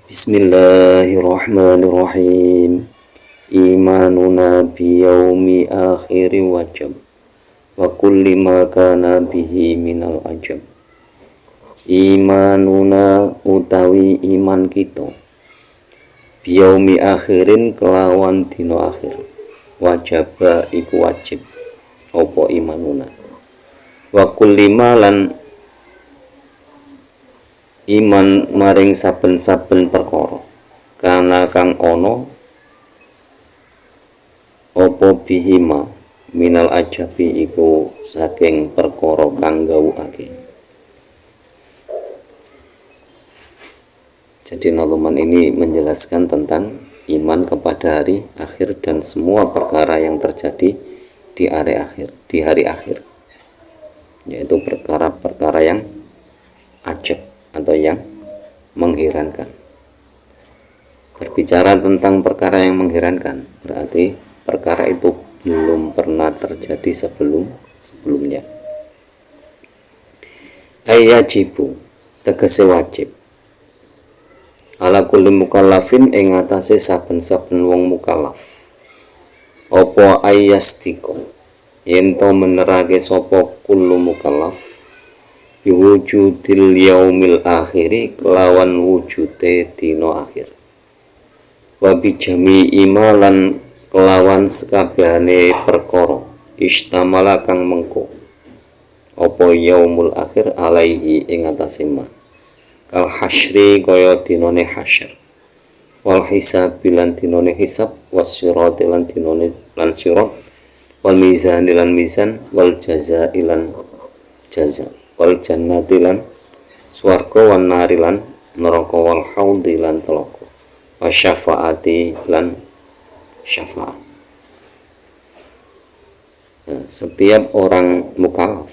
Bismillahirrahmanirrahim. Imanuna biyaumi akhiri wajib wa kulli ma kana bihi minal ajab. Imanuna utawi iman kita biyaumi akhirin kelawan dino akhir. Wajaba iku wajib opo imanuna. Wa kulli ma lan iman maring saben-saben perkara kana kang ana apa bihima minal ajabi iku saking perkara kang gawuake. Jadi naluman ini menjelaskan tentang iman kepada hari akhir dan semua perkara yang terjadi di hari akhir, yaitu perkara-perkara yang ajab atau yang mengherankan. Berbicara tentang perkara yang mengherankan berarti perkara itu belum pernah terjadi sebelumnya. Ayajibu tegese wajib ala kulli mukallafin ing atase saben-saben wong mukallaf apa ayastiko yen to menerake sapa kullu mukallaf biwujudil yaumil akhiri kelawan wujude dino akhir wa bijami imalan kelawan sekabehane perkara istamala kang mengko apa yaumul akhir alaihi ing atase ma kal hasyri kaya dinone hasyr wal hisab lan dinone hisab wasyirat lan dinone lan syirat wal mizan lan mizan wal jaza lan jaza wal jannati lan swarga wan nari lan neraka wal haudi lan telaka wa syafaati lan syafaat. Setiap orang mukallaf,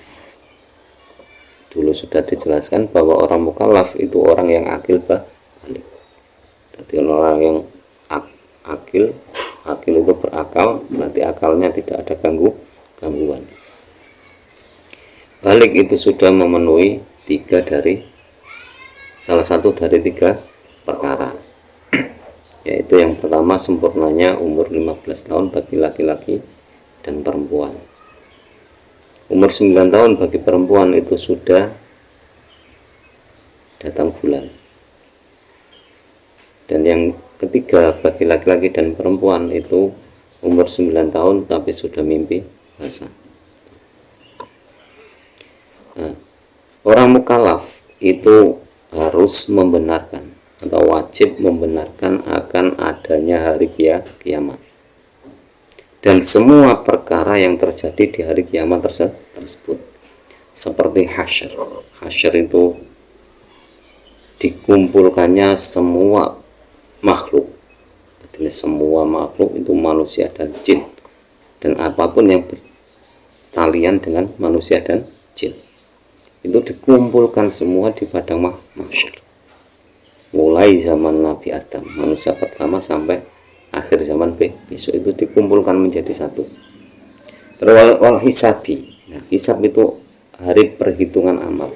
dulu sudah dijelaskan bahwa orang mukallaf itu orang yang akil balik. Jadi orang yang akil itu berakal, berarti akalnya tidak ada gangguan. Balik itu sudah memenuhi salah satu dari tiga perkara, yaitu yang pertama sempurnanya umur 15 tahun bagi laki-laki dan perempuan. Umur 9 tahun bagi perempuan itu sudah datang bulan. Dan yang ketiga bagi laki-laki dan perempuan itu umur 9 tahun tapi sudah mimpi basah. Orang mukallaf itu harus membenarkan atau wajib membenarkan akan adanya hari kiamat dan semua perkara yang terjadi di hari kiamat tersebut, seperti hasyr itu dikumpulkannya semua makhluk. Jadi semua makhluk itu manusia dan jin, dan apapun yang bertalian dengan manusia dan jin itu dikumpulkan semua di padang mahsyar, mulai zaman Nabi Adam manusia pertama sampai akhir zaman besok itu dikumpulkan menjadi satu. Terus wal hisabi. Nah, hisab itu hari perhitungan amal.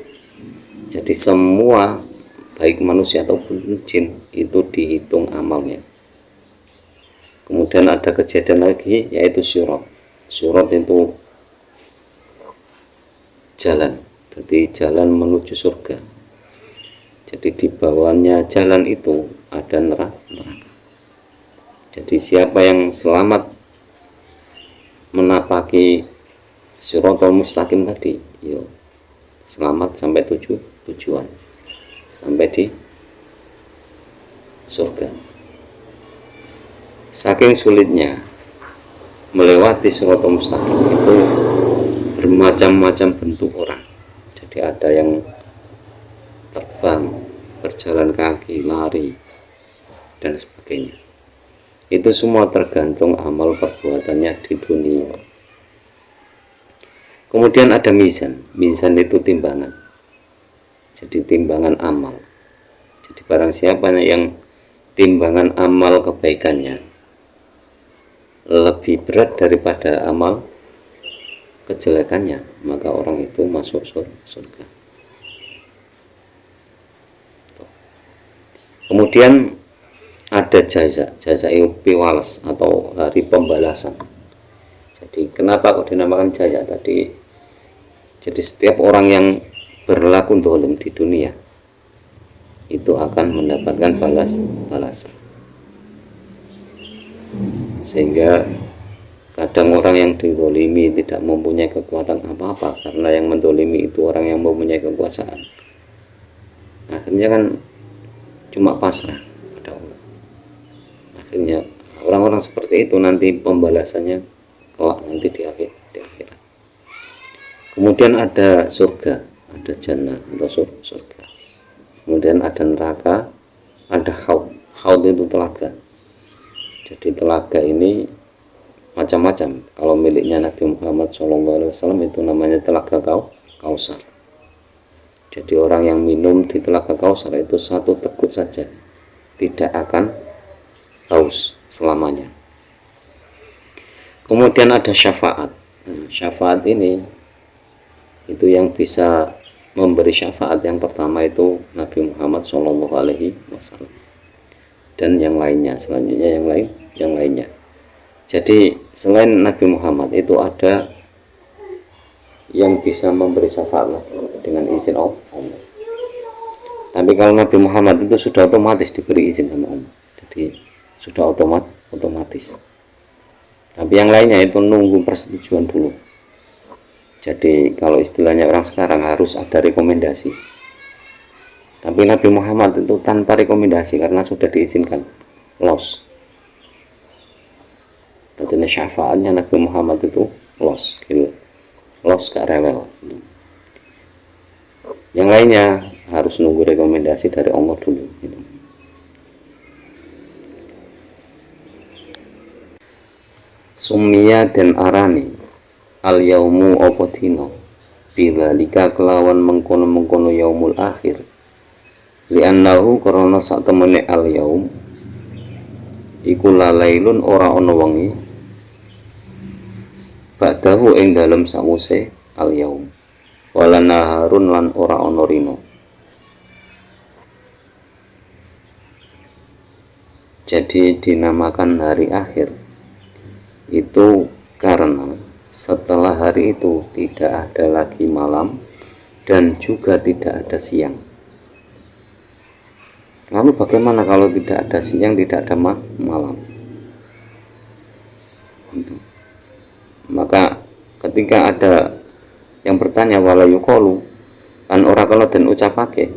Jadi semua baik manusia ataupun jin itu dihitung amalnya. Kemudian ada kejadian lagi yaitu syurat. Syurat itu jalan. Jadi jalan menuju surga. Jadi di bawahnya jalan itu ada neraka. Jadi siapa yang selamat menapaki Shiratal Mustaqim tadi, selamat sampai tujuan, sampai di surga. Saking sulitnya melewati Shiratal Mustaqim itu bermacam-macam bentuk orang. Jadi ada yang terbang, berjalan kaki, lari, dan sebagainya. Itu semua tergantung amal perbuatannya di dunia. Kemudian ada mizan. Mizan itu timbangan. Jadi timbangan amal. Jadi barang siapa yang timbangan amal kebaikannya lebih berat daripada amal kejelekannya, maka orang itu masuk surga. Kemudian ada jaza itu piwales atau hari pembalasan. Jadi kenapa kok dinamakan jaza tadi? Jadi setiap orang yang berlaku dolim di dunia itu akan mendapatkan balasan. Sehingga kadang orang yang didolimi tidak mempunyai kekuatan apa-apa, karena yang mendolimi itu orang yang mempunyai kekuasaan. Akhirnya kan cuma pasrah pada Allah. Akhirnya orang-orang seperti itu nanti pembalasannya kelak nanti di akhirat. Kemudian ada surga, ada jannah atau surga. Kemudian ada neraka, ada haud. Haud itu telaga. Jadi telaga ini macam-macam. Kalau miliknya Nabi Muhammad SAW itu namanya telaga Kausar. Jadi orang yang minum di telaga Kausar itu satu teguk saja tidak akan haus selamanya. Kemudian ada syafaat. Syafaat ini itu yang bisa memberi syafaat yang pertama itu Nabi Muhammad SAW dan yang lainnya, selanjutnya yang lainnya. Jadi selain Nabi Muhammad itu ada yang bisa memberi syafaat dengan izin Allah. Tapi kalau Nabi Muhammad itu sudah otomatis diberi izin sama Allah, jadi sudah otomatis. Tapi yang lainnya itu nunggu persetujuan dulu. Jadi kalau istilahnya orang sekarang harus ada rekomendasi. Tapi Nabi Muhammad itu tanpa rekomendasi karena sudah diizinkan los. Tentunya syafaatnya Nabi Muhammad itu los gak rewel. Yang lainnya harus nunggu rekomendasi dari Allah dulu gitu. Sumia dan arani al yaumu apa dina bidzalika kelawan mengkono-mengkono yaumul akhir li'annahu karena sak temene al yaum iku lalailun ora ana wengi ba'dahu ing dalem sawuse al yaum wala naharun lan ora ana rino. Jadi dinamakan hari akhir itu karena setelah hari itu tidak ada lagi malam dan juga tidak ada siang. Lalu bagaimana kalau tidak ada siang, tidak ada malam? Maka ketika ada yang bertanya wala yuqalu an ora kala den ucapake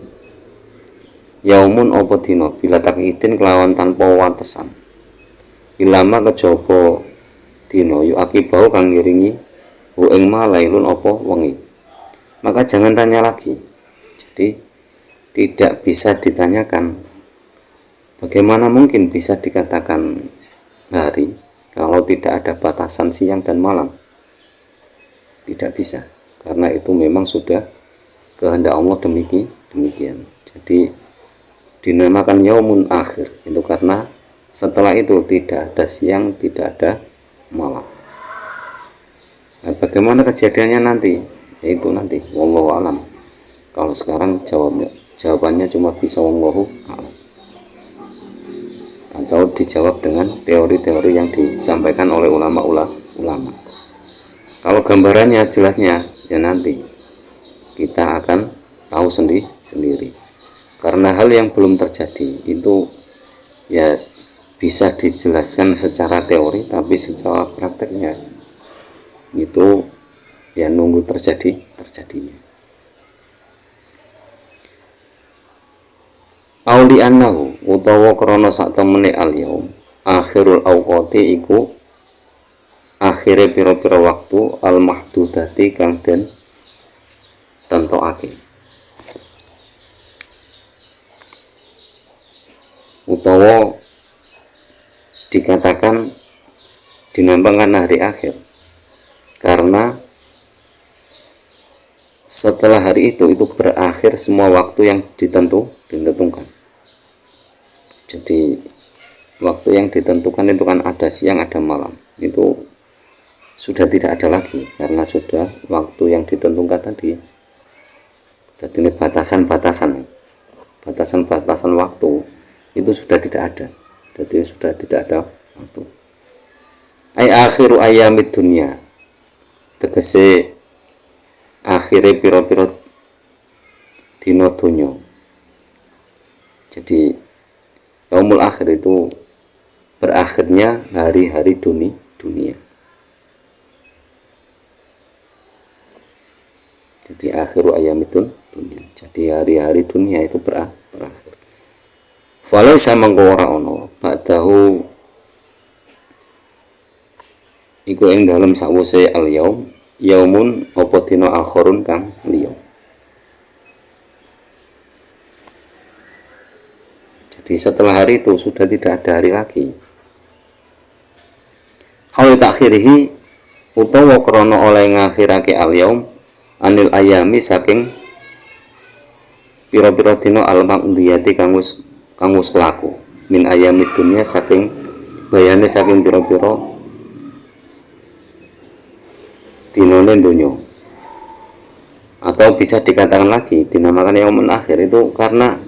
yaumun apa dina bila takidin kelawan tanpa watesan ilama kejaba dina yu akibau kang ngiringi hu ing malailun apa wengi, maka jangan tanya lagi. Jadi tidak bisa ditanyakan bagaimana mungkin bisa dikatakan hari kalau tidak ada batasan siang dan malam. Tidak bisa, karena itu memang sudah kehendak Allah demikian. Jadi dinamakan yaumun akhir itu karena setelah itu tidak ada siang, tidak ada malam. Nah, bagaimana kejadiannya nanti? Yaitu nanti wallahu alam. Kalau sekarang jawabannya cuma bisa wallahu alam, atau dijawab dengan teori-teori yang disampaikan oleh ulama. Kalau gambarannya jelasnya ya nanti kita akan tahu sendiri. Karena hal yang belum terjadi itu ya bisa dijelaskan secara teori, tapi secara prakteknya itu ya nunggu terjadinya. Auli annahu utawa krana sak temene al yaum akhirul awqati iku akhire pira-pira waktu al mahdudati kang den tentokake, utawa dikatakan dinamakan hari akhir karena setelah hari itu berakhir semua waktu yang ditentukan. Jadi waktu yang ditentukan itu kan ada siang ada malam, itu sudah tidak ada lagi karena sudah waktu yang ditentukan tadi. Jadi ini batasan waktu itu sudah tidak ada, jadi sudah tidak ada waktu. Ai akhiru ayamid dunya, tegese akhire piro-piro dina donya. Jadi yaumul akhir itu berakhirnya hari-hari dunia. Jadi akhiru ayamid dunya, jadi hari-hari dunia itu berakhir. Falaisa mangko ora ana ba'dahu iku ing dalem sawise al yaum yaumun apa dina akhirun kang liya. Jadi setelah hari itu sudah tidak ada hari lagi. Awi takhirihi utawa krana oleh ngakhirake al yaum anil ayami saking pira-pira dina al maqdiyati kang wis kelaku min ayamid dunya saking bayane saking pira-pira dinane donya. Atau bisa dikatakan lagi dinamakan yaumul akhir itu karena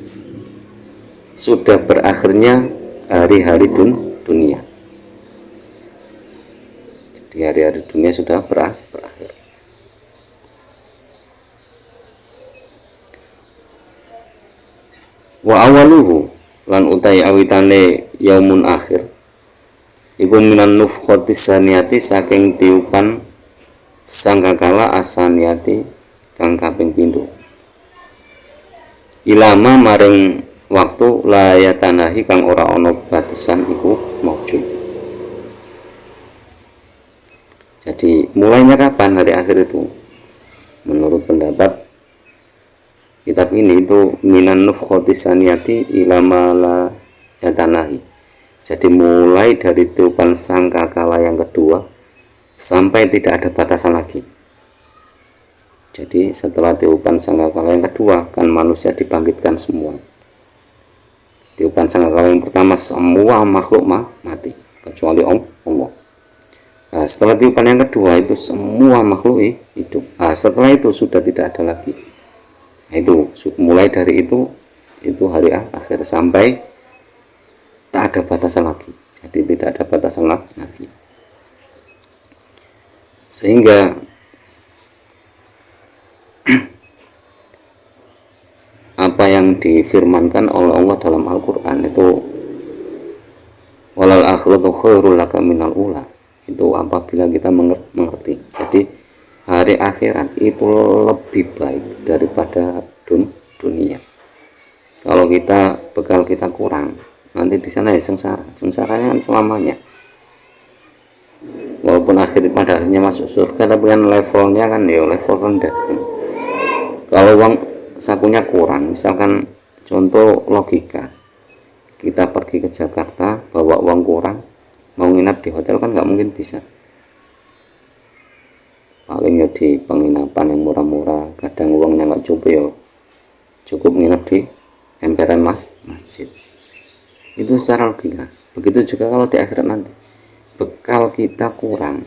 sudah berakhirnya hari-hari dunia. Jadi hari-hari dunia sudah berakhir. Wa awaluhu lan utai awitane yaumun akhir iku minan nufkhatis saniyati saking tiupan sangkakala asaniyati kang kaping pindho ilama maring waktu layatanahi kang ora ana batasan iku maujud. Jadi mulainya kapan hari akhir itu? Menurut pendapat kitab ini itu minan nufkhatis saniyati ilama layatanahi. Jadi mulai dari tiupan sangkakala yang kedua sampai tidak ada batasan lagi. Jadi setelah tiupan sangkakala yang kedua kan manusia dibangkitkan semua. Tiupan sangkakala yang pertama semua makhluk mati kecuali Allah. Nah, setelah tiupan yang kedua itu semua makhluk hidup. Nah, setelah itu sudah tidak ada lagi. Nah, itu mulai dari itu hari akhir sampai tak ada batasan lagi. Jadi tidak ada batasan lagi. Sehingga apa yang difirmankan oleh Allah dalam Al-Qur'an itu walal akhiratu khairul laka minal ula, itu apabila kita mengerti. Jadi hari akhirat itu lebih baik daripada dunia. Kalau bekal kita kurang, nanti di sana ya sengsaranya kan selamanya. Walaupun pada akhirnya masuk surga, tapi kan levelnya kan ya level rendah. Kalau uang sakunya kurang, misalkan contoh logika, kita pergi ke Jakarta bawa uang kurang, mau nginap di hotel kan nggak mungkin bisa. Paling ya di penginapan yang murah-murah, kadang uangnya nggak cukup ya cukup nginap di emperan masjid. Itu secara logika. Begitu juga kalau di akhirat nanti bekal kita kurang,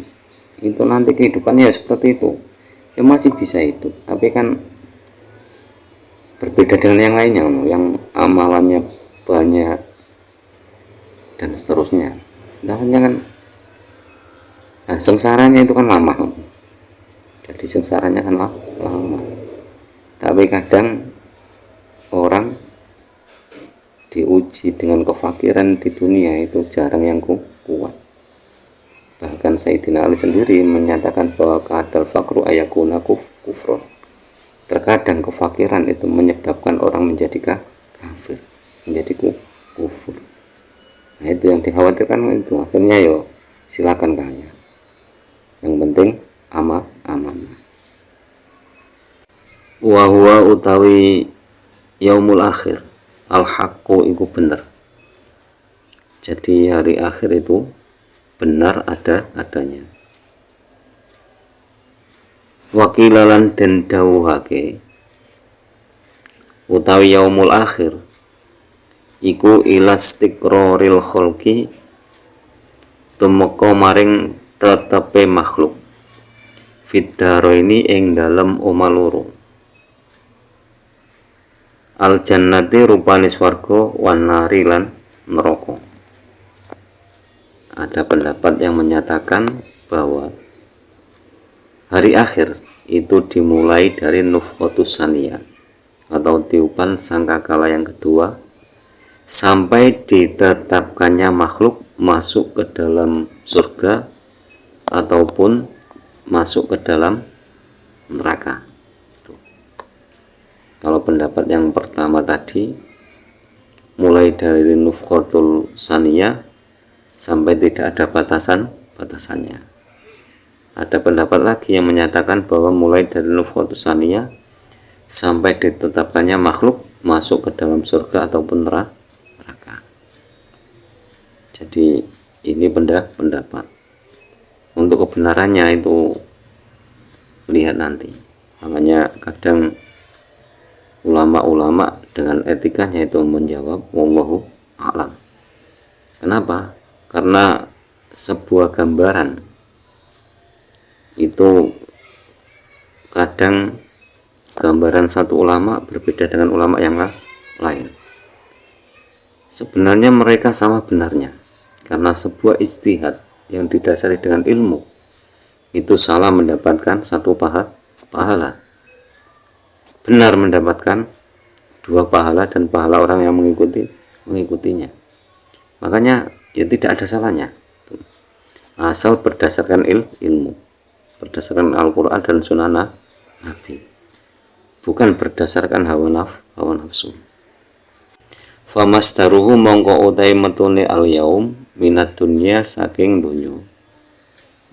itu nanti kehidupannya ya seperti itu ya masih bisa hidup, tapi kan berbeda dengan yang lainnya yang amalannya banyak dan seterusnya. Nah sengsaranya itu kan lama, jadi sengsaranya kan lama. Tapi kadang orang diuji dengan kefakiran di dunia itu jarang yang kuat. Bahkan Sayyidina Ali sendiri menyatakan bahwa kadal fakru ayakuna kufron. Terkadang kefakiran itu menyebabkan orang menjadi kafir, menjadi kufur. Nah itu yang dikhawatirkan itu. Akhirnya yo silakan kaya. Yang penting amanah. Wa huwa utawi yaumul akhir al-haqqu iku bener. Jadi hari akhir itu benar adanya. Wakilalan den dawuhake utawi yaumul akhir iku ilastiqraril khalqi tumeka maring tetepe makhluk fiddaro ini ing dalem oma loro. al jannati rupane swarga, wan nari lan neraka. Ada pendapat yang menyatakan bahwa hari akhir itu dimulai dari nufkhatus saniyah atau tiupan sangkakala yang kedua sampai ditetapkannya makhluk masuk ke dalam surga ataupun masuk ke dalam neraka. Kalau pendapat yang pertama tadi mulai dari nufkhatul saniyah sampai tidak ada batasannya. Ada pendapat lagi yang menyatakan bahwa mulai dari nufkhatus saniyah sampai ditetapkannya makhluk masuk ke dalam surga ataupun neraka. Jadi ini pendapat. Untuk kebenarannya itu lihat nanti. Makanya kadang ulama-ulama dengan etikanya itu menjawab wallahu a'lam. Kenapa? Karena sebuah gambaran itu kadang gambaran satu ulama berbeda dengan ulama yang lain. Sebenarnya mereka sama benarnya, karena sebuah ijtihad yang didasari dengan ilmu itu salah mendapatkan satu pahala, benar mendapatkan dua pahala dan pahala orang yang mengikutinya. Makanya ya tidak ada salahnya asal berdasarkan ilmu, berdasarkan Al-Quran dan Sunnah Nabi, bukan berdasarkan hawa nafsu. Famastaruhu mongko utai metune al-yaum minat dunya saking dunyo,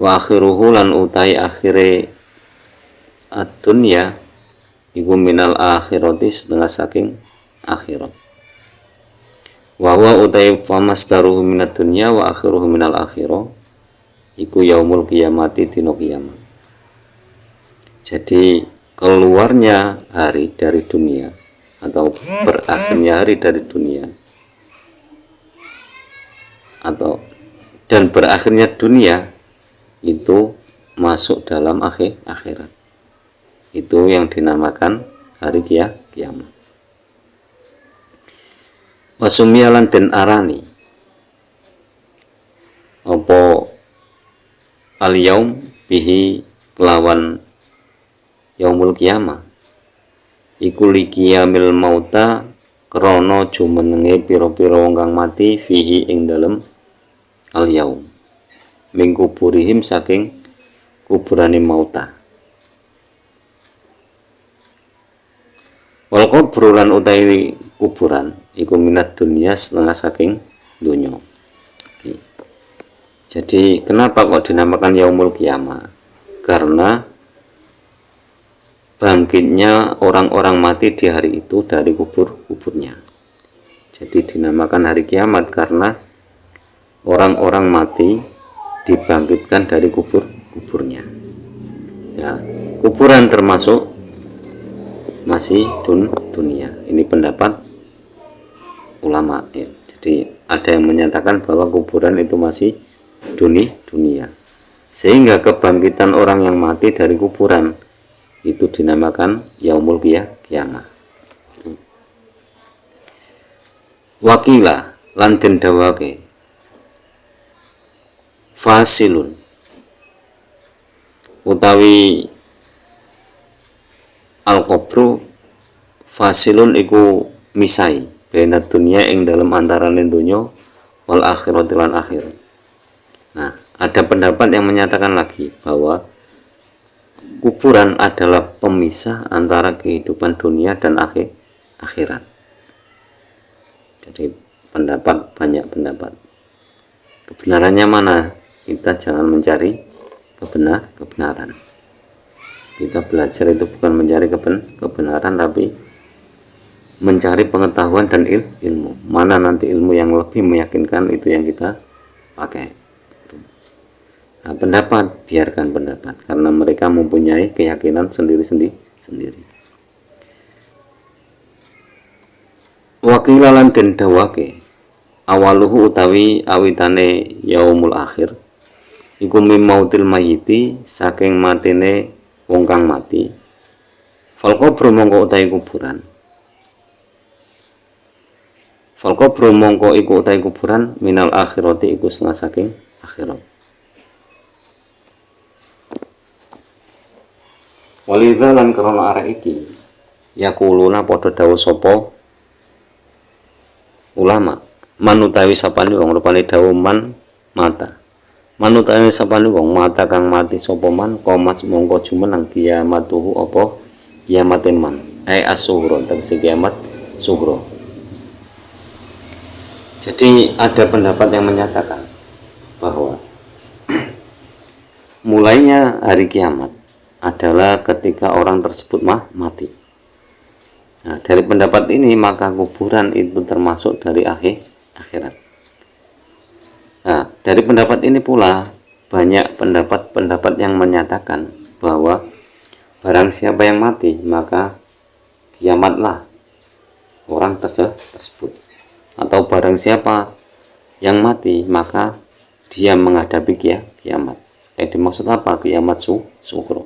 wa akhiruhu lan utai akhire ad-dunya iku minal akhirati setengah saking akhirat. Wa utai famastaruhu minat dunya wa akhiruhu minal akhirah iku yaumul qiyamati dino kiamat. Jadi keluarnya hari dari dunia atau berakhirnya hari dari dunia atau dan berakhirnya dunia itu masuk dalam akhirat. Itu yang dinamakan hari kiamat. Wasumiyalan den arani apa al-yaum bihi kelawan yaumul qiyamah iku liqiyamil mauta krana jumenenge pira-pira wong kang mati fihi ing dalem al-yaum min kuburihim saking kuburane mauta. Wal kubur lan utawi kuburan iku minat dunia setengah saking dunya. Jadi kenapa kok dinamakan yaumul qiyamah? Karena bangkitnya orang-orang mati di hari itu dari kuburnya. Jadi dinamakan hari kiamat karena orang-orang mati dibangkitkan dari kuburnya. Ya, kuburan termasuk masih dunia. Ini pendapat ulama ya. Jadi ada yang menyatakan bahwa kuburan itu masih dunia, sehingga kebangkitan orang yang mati dari kuburan itu dinamakan yaumul qiyamah. Wakila lan den dawake fasilun utawi al-qabru fasilun iku misai bena dunia ing dalam antarané donya wal akhirat lan akhirat. Nah, ada pendapat yang menyatakan lagi bahwa kuburan adalah pemisah antara kehidupan dunia dan akhirat. Jadi banyak pendapat. Kebenarannya mana? Kita jangan mencari kebenaran. Kita belajar itu bukan mencari kebenaran, tapi mencari pengetahuan dan ilmu. Mana nanti ilmu yang lebih meyakinkan itu yang kita pakai. Nah, pendapat biarkan pendapat karena mereka mempunyai keyakinan sendiri. Wakilalan den dawake awaluhu utawi awitane yaumul akhir iku mimautil mayiti saking matine wong kang mati. Fal qabru mongko utawi kuburan Fal qabru mongko iku utahe kuburan minal akhirati iku setengah saking akhirat. Walidha lan krana arek iki yaquluna padha dawuh sapa ulama manutawi sapane wong rupane dawuh man mata manutawi sapane wong mata kang mati sapa man komas mongko jumeneng kiamatuhu apa kiamaten man as-sughra tegese kiamat sughra. Jadi ada pendapat yang menyatakan bahwa mulainya hari kiamat adalah ketika orang tersebut mati. Nah, dari pendapat ini maka kuburan itu termasuk dari akhirat. Nah, dari pendapat ini pula banyak pendapat yang menyatakan bahwa barang siapa yang mati maka kiamatlah orang tersebut, atau barang siapa yang mati maka dia menghadapi kiamat. Dimaksud apa? Kiamat sughra.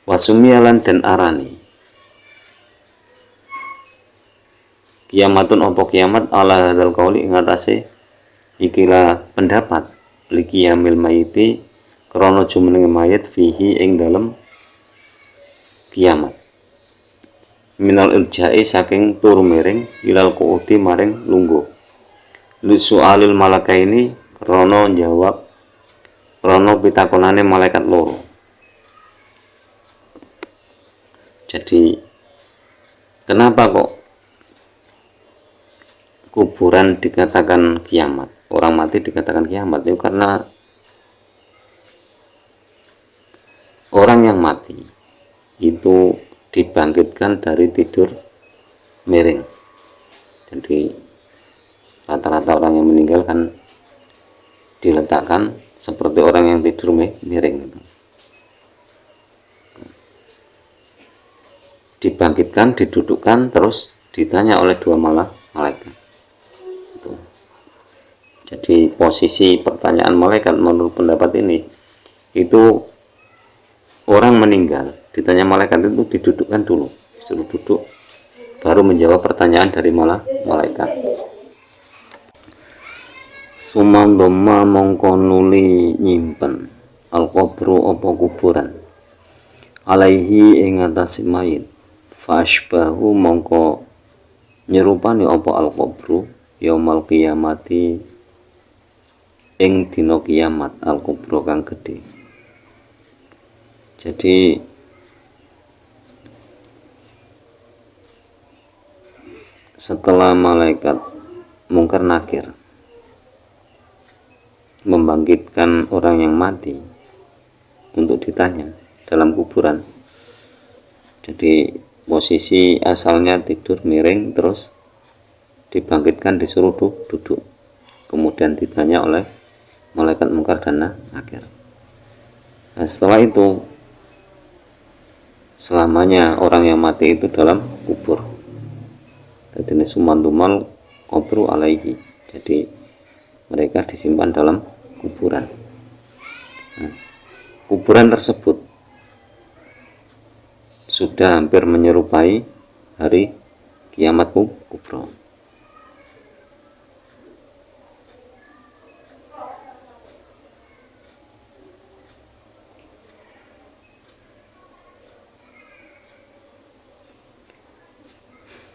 Wasumialan dan arani kiamatun opo kiamat ala hadzal qauli ing atase ikilah pendapat likiyamil mayiti krana jumenenge mayit fihi ing dalem kiamat minal irja'i saking turu miring ilal qu'udi maring lungguh li su'alil malakaini krana jawab krana pitakonane malaikat loro. Jadi kenapa kok kuburan dikatakan kiamat, orang mati dikatakan kiamat? Itu karena orang yang mati itu dibangkitkan dari tidur miring. Jadi rata-rata orang yang meninggal kan diletakkan seperti orang yang tidur miring gitu. Dibangkitkan, didudukkan, terus ditanya oleh dua malaikat. Jadi posisi pertanyaan malaikat menurut pendapat ini itu orang meninggal ditanya malaikat itu didudukkan dulu, disuruh duduk, baru menjawab pertanyaan dari malaikat. Sumandoma mongko nuli nyimpen al-qabru apa kuburan alaihi ing atase mayit fashbahu mongko nyerupani apa al-qabru yaumal qiyamati ing dina kiamat al-kubra kang gedhe. Jadi setelah malaikat mungkar nakir membangkitkan orang yang mati untuk ditanya dalam kuburan, jadi posisi asalnya tidur miring terus dibangkitkan disuruh duduk, kemudian ditanya oleh malaikat mungkar dan nakir. Nah, setelah itu selamanya orang yang mati itu dalam kubur. Jadi ini sumantumal qabru alaihi, jadi mereka disimpan dalam kuburan. Nah, kuburan tersebut sudah hampir menyerupai hari kiamat kubra.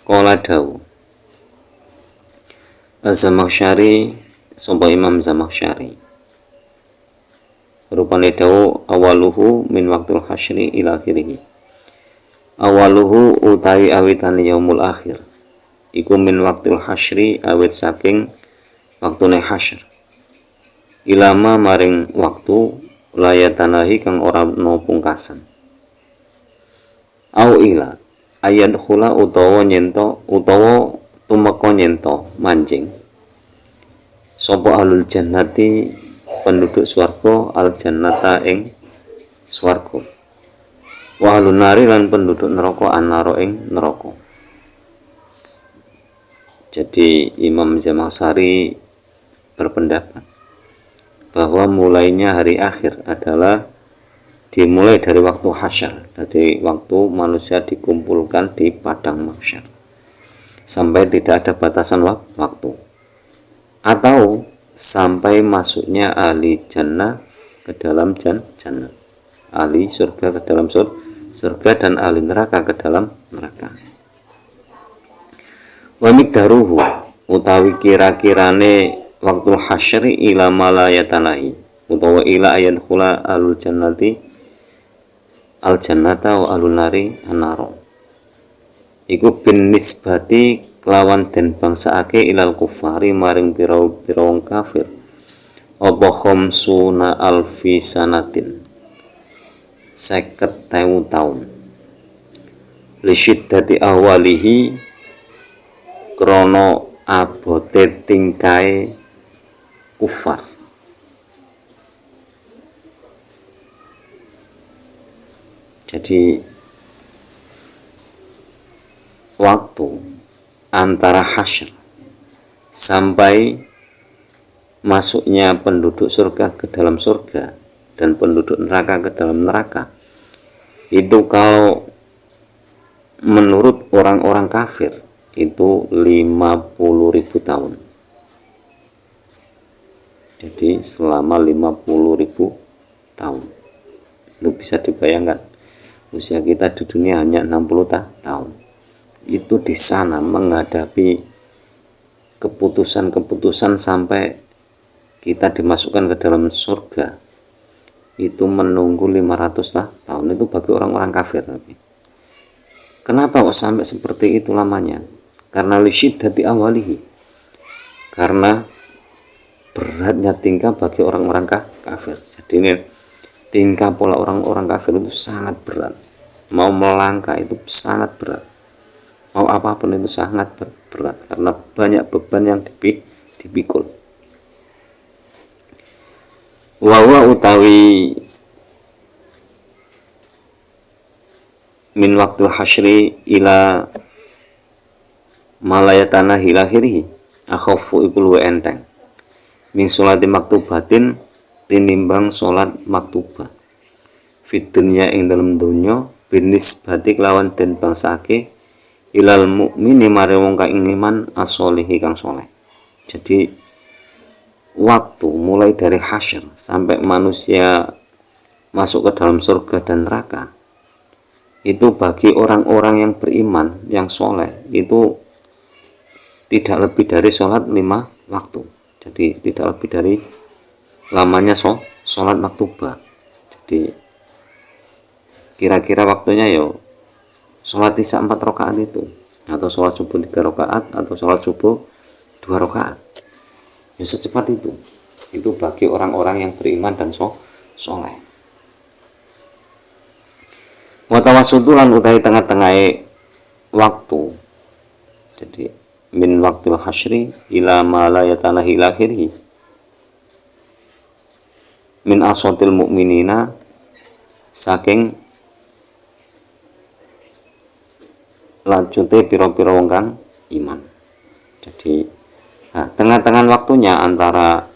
Qala dawu Az-Zamakhsyari sapa Imam Zamakhsyari rupane dawu awaluhu min waqtul hasyri ila akhirih. Awaluhu utawi awitane yaumul akhir iku min waqtil hasyri awit saking waktune hasyr ilama maring waktu layatanahi kang ora ana pungkasan au ila ayat khula utawa nyento utawa tumeka nyento manjing sapa alul jannati penduduk swarga al jannata ing swarga wa alun nari lan penduduk neraka annara ing neraka. Jadi Imam Zamakhsyari berpendapat bahwa mulainya hari akhir adalah dimulai dari waktu hasyar, dari waktu manusia dikumpulkan di padang mahsyar. sampai tidak ada batasan waktu, atau sampai masuknya ahli jannah ke dalam jannah, ahli surga ke dalam surga, dan ahli neraka ke dalam neraka. Wa miqdaruhu utawi kira-kirane waktu hasyri ila malayatanahi utawa ila ayat khula alul jannati al jannata wa alul nari anaro, iku bin nisbati kelawan den bangsaake ilal kufari maring pira-pira wong kafir apa khamsuna alfi sanatin 50.000 taun li syiddati awalihi krana abote tingkae kufar. Jadi waktu antara hasyr sampai masuknya penduduk surga ke dalam surga dan penduduk neraka ke dalam neraka, itu kalau menurut orang-orang kafir itu 50.000 tahun. Jadi selama 50.000 tahun. Itu bisa dibayangkan, usia kita di dunia hanya 60 tahun. Itu di sana menghadapi keputusan-keputusan sampai kita dimasukkan ke dalam surga, itu menunggu 500 tahun. Itu bagi orang-orang kafir. Tapi kenapa kok sampai seperti itu lamanya? Karena lisyiddati awalihi, karena beratnya tingkah bagi orang-orang kafir. Jadi ini tingkah pola orang-orang kafir itu sangat berat. Mau melangkah itu sangat berat, mau apapun itu sangat berat, karena banyak beban yang dipikul. Wawa utawi min waktu hasyri ila malayatana hilahirihi akhafu iku luwe enteng min sholati maktubatin tinimbang sholat maktubah fit dunya ing dalam dunya binis batik lawan den bangsake ilal mukmini mare wong kang iman as-sholihi kang soleh. Jadi waktu mulai dari hasyr sampai manusia masuk ke dalam surga dan neraka, itu bagi orang-orang yang beriman yang soleh itu tidak lebih dari sholat 5 waktu. Jadi tidak lebih dari lamanya sholat maktubah. Jadi kira-kira waktunya sholat isya 4 rakaat itu, atau sholat subuh 3 rakaat, atau sholat subuh 2 rakaat. Ya secepat itu. Itu bagi orang-orang yang beriman dan soleh. Wa tawassutulan utawi tengah-tengahe waktu. Jadi min waktil hasyri ila ma la yatanahi akhirih min asotil mukminina, saking lanjute pira-pira wong kang iman. Jadi tengah-tengah waktunya antara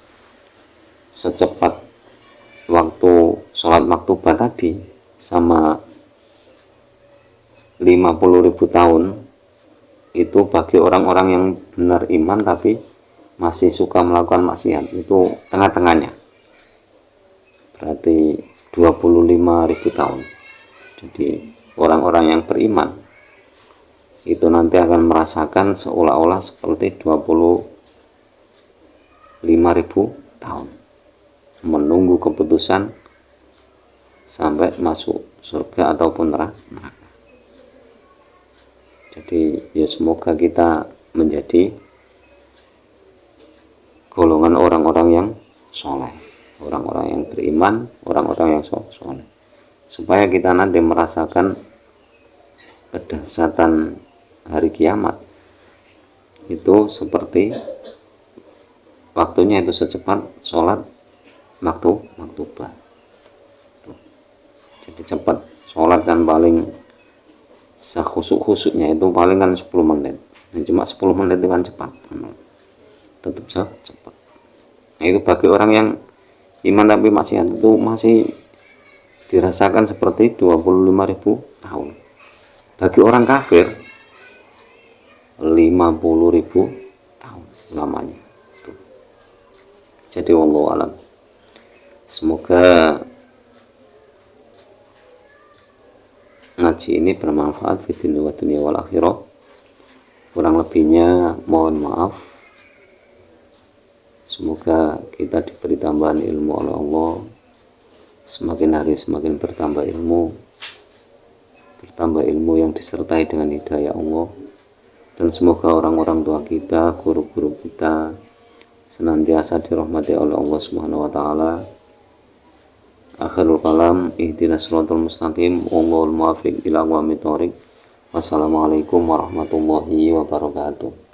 secepat waktu sholat maktubah tadi sama 50.000 tahun itu bagi orang-orang yang benar iman tapi masih suka melakukan maksiat, itu tengah-tengahnya berarti 25.000 tahun. Jadi orang-orang yang beriman itu nanti akan merasakan seolah-olah seperti 25.000 tahun menunggu keputusan sampai masuk surga ataupun neraka. Jadi ya semoga kita menjadi golongan orang-orang yang soleh, orang-orang yang beriman, orang-orang yang soleh, supaya kita nanti merasakan kedahsyatan hari kiamat itu seperti waktunya itu secepat sholat maktubah. Jadi cepat sholat kan, paling sekhusuk-khusuknya itu paling kan 10 menit. Cuma 10 menit itu kan cepat, tetap cepat. Nah, itu bagi orang yang iman tapi maksiat itu masih dirasakan seperti 25.000 tahun. Bagi orang kafir 50.000 tahun lamanya. Jadi wallahu alam. Semoga ngaji ini bermanfaat di dunia wal akhirah. Kurang lebihnya mohon maaf. Semoga kita diberi tambahan ilmu oleh Allah. Semakin hari semakin bertambah ilmu yang disertai dengan hidayah Allah. Dan semoga orang-orang tua kita, guru-guru kita senantiasa dirahmati oleh Allah Subhanahu wa taala. Akhirul kalam, ihdinas siratal mustaqim, wallahul muwaffiq ila aqwamit thoriq. Wassalamualaikum warahmatullahi wabarakatuh.